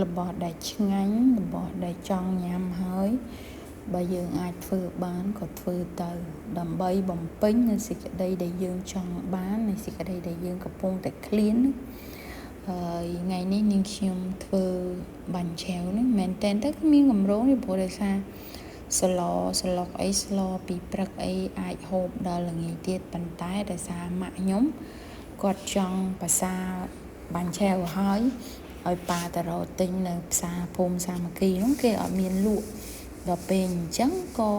របស់ដែលឆ្ងាញ់របស់ដែលចង់ញ៉ាំហើយបើយើងអាចធ្វើបានក៏ធ្វើទៅដើម្បីបំពេញនូវសេចក្តីដែលយើងចង់បាននៃសេចក្តីដែលយើងកំពុងតែឃ្លានហើយថ្ងៃនេះនាងខ្ញុំធ្វើបាញ់ឆាវហ្នឹងមែនតើទៅគ្មានកម្រងទេព្រោះដោយសារស្លុកអីស្លពីព្រឹកអីអាចហូបដល់ល្ងាចទៀតប៉ុន្តែដោយសារម៉ាក់ខ្ញុំគាត់ចង់ភាសាបាញ់ឆាវហើយឲ្យប៉ាទៅរកទិញនៅផ្សារភូមិសាមគ្គីហ្នឹងគេអត់មានលក់ដល់ពេលអញ្ចឹងក៏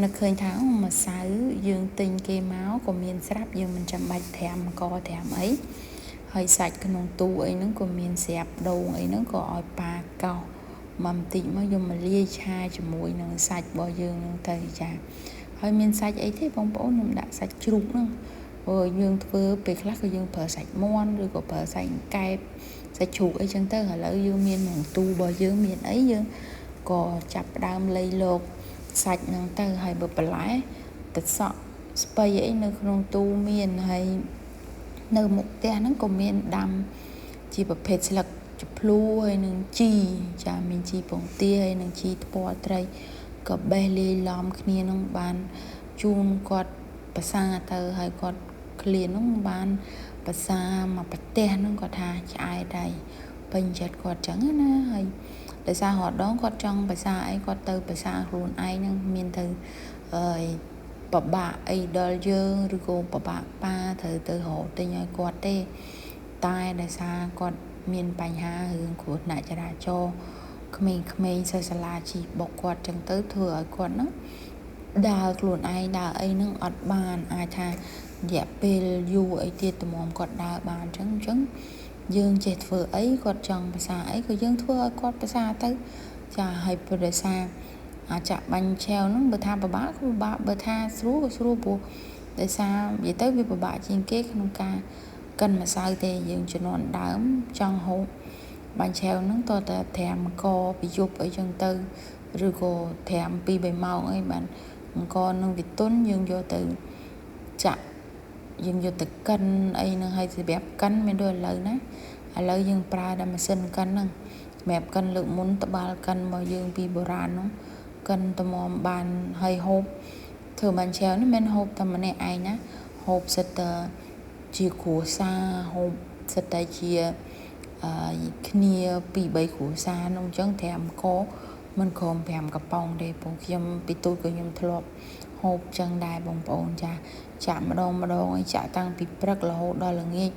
នឹកឃើញថាម្សៅយើងទិញគេមកក៏មានស្រាប់យើងមិនចាំបាច់ត្រាំកត្រាំអីហើយសាច់ក្នុងទូអីហ្នឹងក៏មានស្រាប់ដូងអីហ្នឹងក៏ឲ្យប៉ាកោសមកបន្តិចមកយកមកលាយឆាជាមួយនឹងសាច់របស់យើងហ្នឹងទៅចាហើយមានសាច់អីទេបងប្អូនខ្ញុំដាក់សាច់ជ្រូកហ្នឹងព្រោះយើងធ្វើពេលខ្លះក៏យើងប្រើសាច់មាន់ឬក៏ប្រើសាច់កែបសាច់ជ្រូកអីចឹងទៅឥឡូវយើងមានក្នុងទូរបស់យើងមានអីយើងក៏ចាប់ដើមលៃលោកសាច់ហ្នឹងទៅហើយបើបន្លែទឹកសក់ស្ពៃអីនៅក្នុងទូមានហើយនៅមុខផ្ទះហ្នឹងក៏មានដាំជាប្រភេទស្លឹកជ្ភ្លូហើយនឹងជីចាមានជីពងទាហើយនឹងជីថ្ពាល់ត្រីក៏បេះលាយឡំគ្នានឹងបានជូនគាត់ប្រសាទៅហើយគាត់ឃ្លាននឹងបានប្រសាមកប្រទេសនឹងគាត់ថាឆ្អែតដែរពេញចិត្តគាត់ចឹងណាហើយដោយសាររត់ដងគាត់ចង់ប្រសាអីគាត់ទៅប្រសាខ្លួនឯងនឹងមានទៅបបាក់អីដល់យើងឬក៏បបាក់ប៉ាត្រូវទៅរកទិញឲ្យគាត់ទេតែដោយសារគាត់មានបញ្ហារឿងគ្រោះថ្នាក់ចរាចរណ៍ក្មេងៗសិស្សសាលាជីបុកគាត់ចឹងទៅធ្វើឲ្យគាត់ហ្នឹងដើរខ្លួនឯងដើរអីហ្នឹងអត់បានអាចថារយៈពេលយូរអីទៀតតម្រាំគាត់ដើរបានចឹងយើងចេះធ្វើអីគាត់ចង់ភាសាអីក៏យើងធ្វើឲ្យគាត់ភាសាទៅចាហើយព្រោះដោយសារអាចបាញ់ឆាវហ្នឹងបើថាពិបាកក៏ពិបាកបើថាស្រួលក៏ស្រួលព្រោះដោយសារនិយាយទៅវាពិបាកជាងគេក្នុងការកិនម្សៅទេយើងជំនាន់ដើមចង់ហូបបាញ់ឆាវហ្នឹងតើត្រាំកពីយប់អីចឹងទៅឬក៏ត្រាំ 2-3 ម៉ោងអីបានអង្គនឹងវាទន់យើងយកទៅចាក់យើងយកទៅកិនអីហ្នឹងហើយសម្រាប់កិនមានដូចឥឡូវណាឥឡូវយើងប្រើតែម៉ាស៊ីនកិនហ្នឹងសម្រាប់កិនលើកមុនត្បាល់កិនរបស់យើងពីបុរាណហ្នឹងកិនត្មមបានហើយហូបធ្វើបាញ់ឆាវនេះមិនហូបតែម្នាក់ឯងណាហូបសិតតែជាគ្រួសារហូបសិតតែជាគ្នា 2-3 គ្រួសារនោះអញ្ចឹងត្រាំកមិនក្រោម5កំប៉ុងទេព្រោះខ្ញុំពីទូចក៏ខ្ញុំធ្លាប់ហូបចឹងដែរបងប្អូនចាចាក់ម្ដងឲ្យចាក់តាំងពីព្រឹករហូតដល់ល្ងាច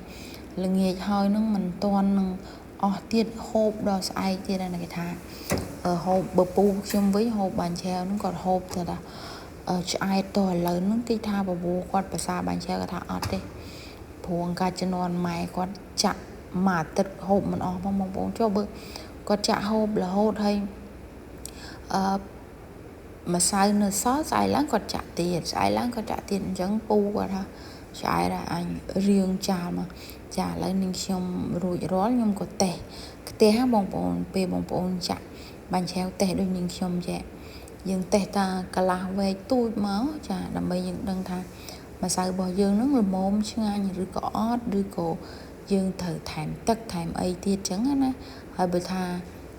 ហើយនឹងមិនទាន់នឹងអស់ទៀតហូបដល់ស្អែកទៀតណាគេថាហូបបើពូខ្ញុំវិញហូបបាញ់ឆាវហ្នឹងគាត់ហូបទៅថាឆ្អែតតឥឡូវហ្នឹងគេថាបបួគាត់ភាសាបាញ់ឆាវគាត់ថាអត់ទេព្រោះការជំនាន់ម៉ែគាត់ចាក់មួយអាទិត្យហូបមិនអស់បងប្អូនចុះបើគាត់ចាក់ហូបរហូតហើយម្សៅនៅសល់ស្អែកឡើងគាត់ចាក់ទៀតអញ្ចឹងពូគាត់ថាឆ្អែតអញរៀងចាលមកចាឥឡូវនឹងខ្ញុំរួចរាល់ខ្ញុំក៏តេះបងប្អូនពេលបងប្អូនចាក់បាញ់ឆាវតេះដូចនឹងខ្ញុំចេះយើងតេះតាកន្លះវែកទូចមកចាដើម្បីយើងដឹងថាម្សៅរបស់យើងនឹងល្មមឆ្ងាញ់ឬក៏អត់ឬក៏យើងត្រូវថែមទឹកថែមអីទៀតចឹងណាហើយបើថា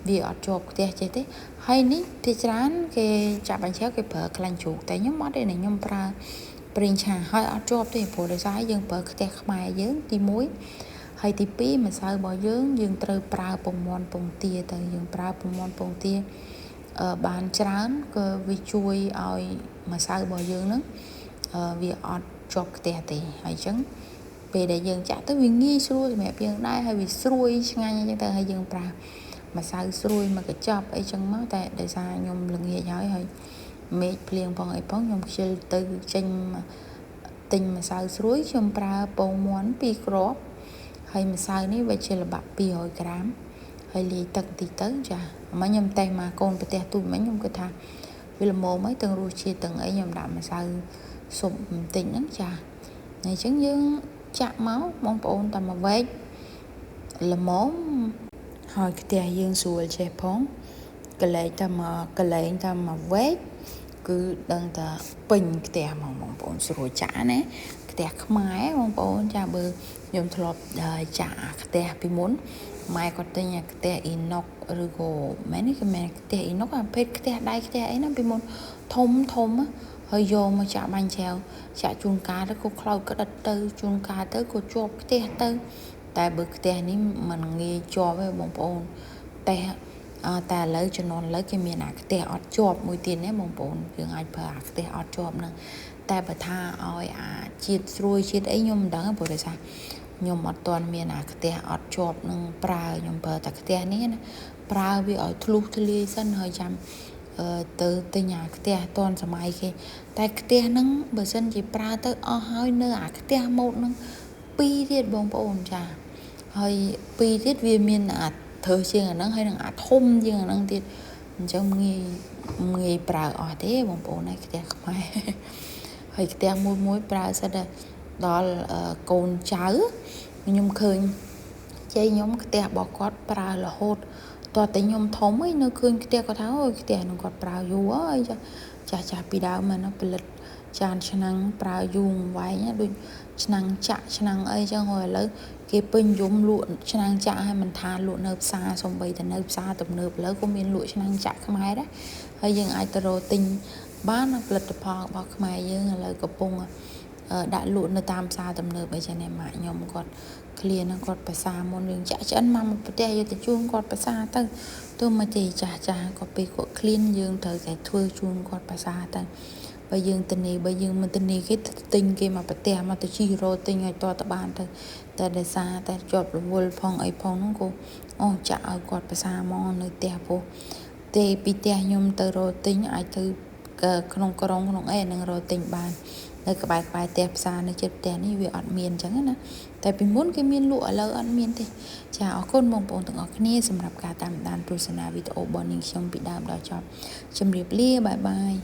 វាអត់ជាប់ផ្ទះចេះទេហើយនេះទីច្រើនគេចាក់បាញ់ឆាវគេប្រើខ្លាញ់ជ្រូកតែខ្ញុំអត់ទេខ្ញុំប្រើប្រេងឆាហើយអត់ជាប់ទេព្រោះដោយសារយើងប្រើខ្ទះខ្មែរយើងទី1ហើយទី2ម្សៅរបស់យើងត្រូវប្រើពងមាន់ពងទាទៅយើងប្រើពងមាន់ពងទាបានច្រើនក៏វាជួយឲ្យម្សៅរបស់យើងហ្នឹងវាអត់ជាប់ខ្ទះទេហើយអញ្ចឹងពេលដែលយើងចាក់ទៅវាងាយស្រួលសម្រាប់យើងដែរហើយវាស្រួយឆ្ងាញ់អញ្ចឹងទៅហើយយើងប្រើម្សៅស្រួយមកកញ្ចប់អីចឹងមកតែដោយសារខ្ញុំល្ងាចហើយមេឃភ្លៀងផងអីផងខ្ញុំខ្ជិលទៅចេញទិញម្សៅស្រួយខ្ញុំប្រើពងមាន់2គ្រាប់ហើយម្សៅនេះវាជាល្បាក់200ក្រាមហើយលាយទឹកបន្តិចទៅចាមកខ្ញុំតេស្តមកកូនប្រទេសទូចមិញខ្ញុំគិតថាវាល្មមហើយទាំងរសជាតិទាំងអីខ្ញុំដាក់ម្សៅស៊ុបបន្តិចហ្នឹងចាអញ្ចឹងយើងចាក់មកបងប្អូនតាមមកវែកល្មមហើយខ្ទះយើងស្រួលចេះផងកលែងតាមមកវែក cứ đang ta bình cái mong bọn rồi chả nè cái khmái mong bọn cha bơ nhom thọp chả cái bị muốn mai có tên nhà cái inox rồi go mấy cái inox à pet cái đây cái ấy nó bị muốn thông á hơi vô mà chả bánh treo chả chuông cá đó cô khâu cái đặt tư chuông cá tới cô chộp cái tư tại bực cái này mình nghe cho với bọn bọn ta lấy cho nó lấy cái miền này cái ọt chộp mùi tiền đấy bọn bọn dương ai phá cái ọt chộp nè ta bà tha oi chiết rồi chiết ấy nhom đắng bộ đấy sao nhom ọt toàn miền này cái ọt chộp nè pra nhom bờ ta cái này nè pra bị ở thlu thli sân hơi chăm từ nhà cái toànสมัยkia tại cái nâng bờ sân chỉ pra tới hơi nơi cái một nâng pi tiết bọn bọn chả hơi pi tiết viên miền thơ chiên là nó hay là thôm chiên là nó tiết trong nghề pra ở thế bọn bọn này cái không hay hơi cái môi pra sao đây đó là cồn cháu nhung khơi chơi nhóm cái bỏ cót pra là hốt toàn tới nhóm thống ấy nó khơi cái có tháo ơi cái nó còn pra vô ấy chả bị đau mà nó bị lật chan năng pra dùng vài nhá đôi năng chạ năng ấy cho hồi lớn cái pin dùng lụa năng chạ hay mình thà lụa nợp xa xong bây giờ nợp xa tập nợp lớn có miền lụa năng chạ không ai đấy hay dừng ai tơ tinh bán nó lật tập họ bọc mày dừng là lời cặp bông đại lụa nơi tam xa tập nợp bây giờ này mà nhóm còn clear nó còn phải xa môn đường chạ chân mà một bữa giờ thì chuông còn phải xa tăng tôi mà chỉ chả có bị có clean dương thời cái thưa chuông còn phải xa tăng bây giờ mình tình này cái tình kia mà bật mà tôi chỉ rồi tình ngày to tập bàn thôi tại để xa tại chọt vô phong ấy phong nó cô chả quạt bật xa mòn nơi tè vô tè bị tè nhom từ rồi tình ai từ không ấy nâng rồi tình bàn nơi cái bài tè xa nơi chết tè này vì ăn miên chẳng á tại vì muốn cái miên lụa lỡ ăn miên thì chào con mong bọn từng ở cái này sầm rạp cả tam đàn tu sana video bọn mình xong bị đam đó cho chấm riệp lia bye bye